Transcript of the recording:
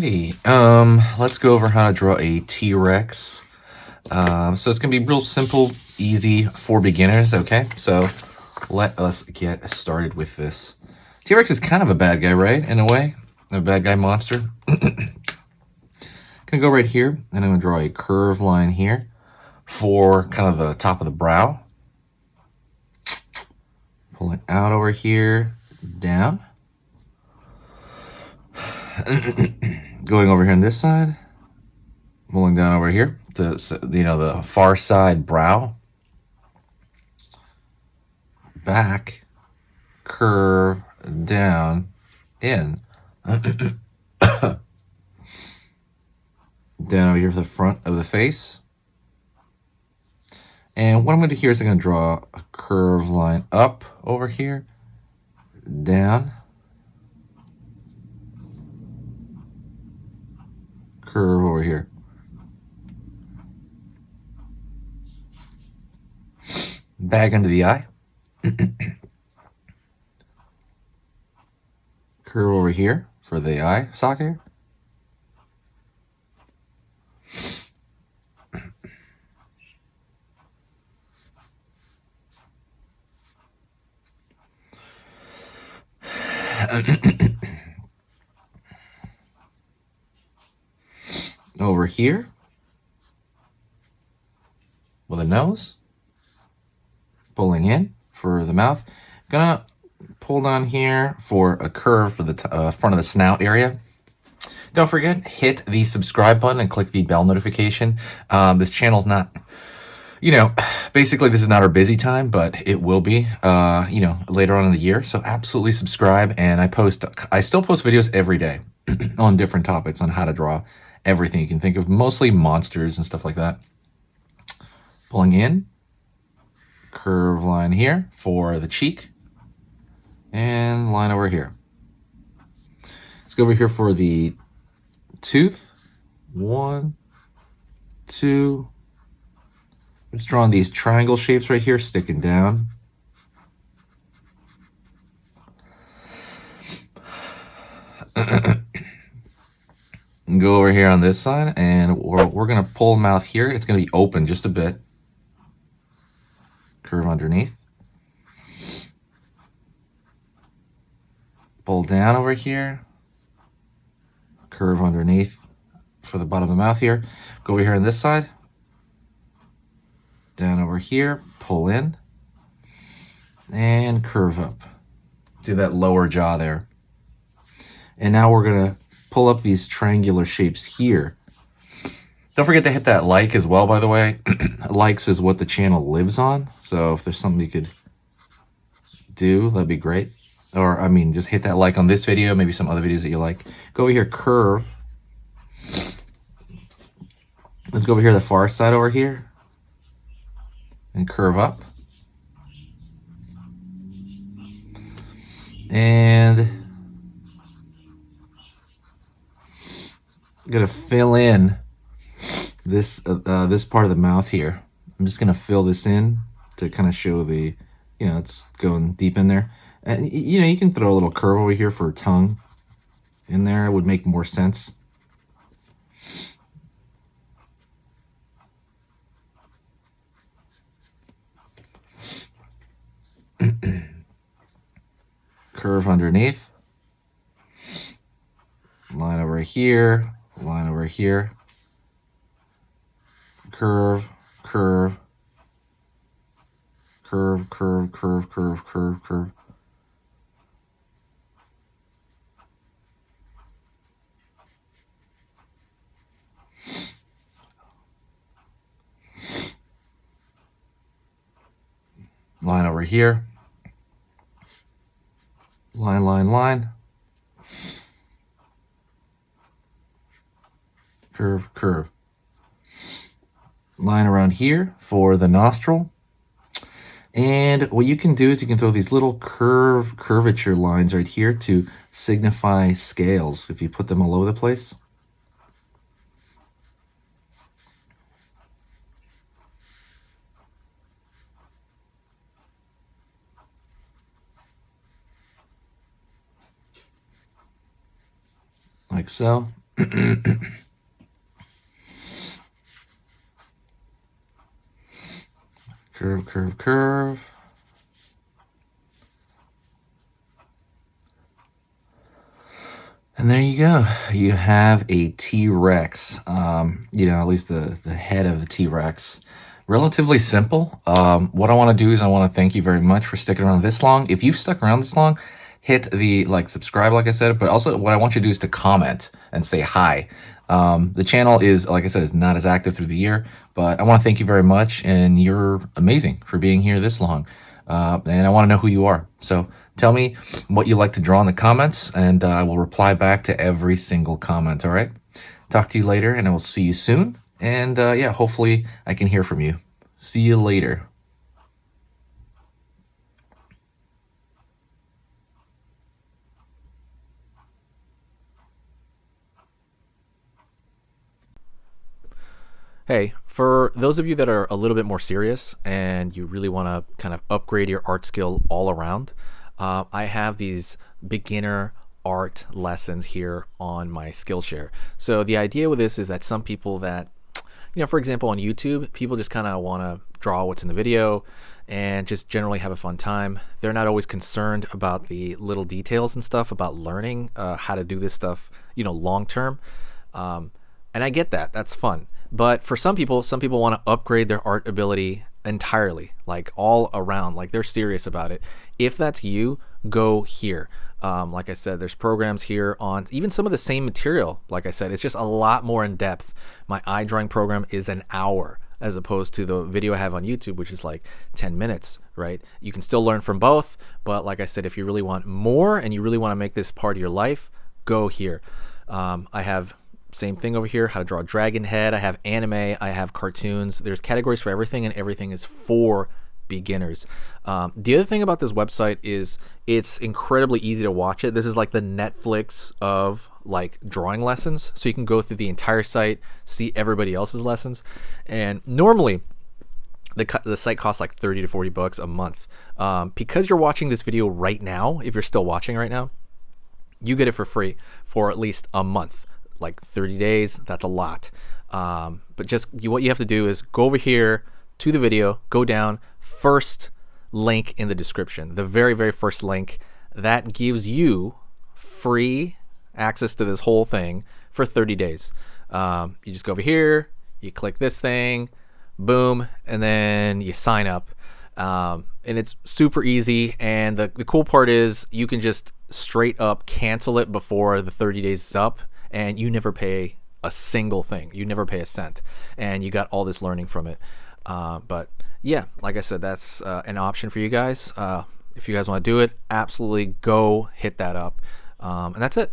Alrighty, let's go over how to draw a T-Rex. So it's gonna be real simple, easy for beginners, okay? So let us get started with this. T-Rex is kind of a bad guy, right? In a way, a bad guy monster. Gonna go right here, and I'm gonna draw a curved line here for kind of the top of the brow. Pull it out over here, down. Going over here on this side, pulling down over here to, the far side brow, back, curve, down, in. Down over here to the front of the face. And what I'm going to do here is I'm going to draw a curved line up over here, down, curve over here. Back into the eye. Curve over here for the eye socket. Over here with a nose, pulling in for the mouth. Gonna pull down here for a curve for the front of the snout area. Don't forget, hit the subscribe button and click the bell notification. This channel's not, basically this is not our busy time, but it will be, later on in the year. So absolutely subscribe. And I still post videos every day on different topics on how to draw everything you can think of, mostly monsters and stuff like that. Pulling in, curve line here for the cheek, and line over here. Let's go over here for the tooth. 1, 2. I'm just drawing these triangle shapes right here, sticking down. And go over here on this side, and we're going to pull the mouth here. It's going to be open just a bit. Curve underneath. Pull down over here. Curve underneath for the bottom of the mouth here. Go over here on this side. Down over here. Pull in. And curve up. Do that lower jaw there. And now we're going to pull up these triangular shapes here. Don't forget to hit that like as well, by the way. Likes is what the channel lives on. So if there's something you could do, that'd be great. Or, just hit that like on this video, maybe some other videos that you like. Go over here, curve. Let's go over here, the far side over here. And curve up. And I'm going to fill in this part of the mouth here. I'm just going to fill this in to kind of show the, it's going deep in there. And, you can throw a little curve over here for a tongue in there. It would make more sense. Curve underneath. Line over here. Line over here. Curve, curve. Curve, curve, curve, curve, curve, curve. Line over here. Line, line, line. Curve, curve. Line around here for the nostril. And what you can do is you can throw these little curvature lines right here to signify scales if you put them all over the place. Like so. Curve, curve, curve. And there you go. You have a T-Rex. At least the head of the T-Rex. Relatively simple. What I want to do is I want to thank you very much for sticking around this long. If you've stuck around this long, hit the subscribe, like I said, but also what I want you to do is to comment and say hi. The channel is, like I said, is not as active through the year, but I want to thank you very much, and you're amazing for being here this long. And I want to know who you are. So tell me what you like to draw in the comments, and I will reply back to every single comment, all right? Talk to you later, and I will see you soon. And yeah, hopefully I can hear from you. See you later. Hey, for those of you that are a little bit more serious and you really want to kind of upgrade your art skill all around, I have these beginner art lessons here on my Skillshare. So the idea with this is that some people that, for example, on YouTube, people just kind of want to draw what's in the video and just generally have a fun time. They're not always concerned about the little details and stuff about learning how to do this stuff, long term. And I get that. That's fun. But for some people want to upgrade their art ability entirely, like all around, like they're serious about it. If that's you, go here. Like I said, there's programs here on even some of the same material. Like I said, it's just a lot more in depth. My eye drawing program is an hour as opposed to the video I have on YouTube, which is like 10 minutes, right? You can still learn from both, but like I said, if you really want more and you really want to make this part of your life, go here. I have same thing over here, how to draw a dragon head. I have anime, I have cartoons. There's categories for everything, and everything is for beginners. The other thing about this website is it's incredibly easy to watch it. This is like the Netflix of like drawing lessons. So you can go through the entire site, see everybody else's lessons. And normally the site costs like 30 to 40 bucks a month. Because you're watching this video right now, if you're still watching right now, you get it for free for at least a month. Like 30 days, that's a lot. But just what you have to do is go over here to the video, go down, first link in the description, the very, very first link. That gives you free access to this whole thing for 30 days. You just go over here, you click this thing, boom, and then you sign up. And it's super easy. And the cool part is you can just straight up cancel it before the 30 days is up. And you never pay a single thing. You never pay a cent. And you got all this learning from it. But yeah, like I said, that's an option for you guys. If you guys want to do it, absolutely go hit that up. And that's it.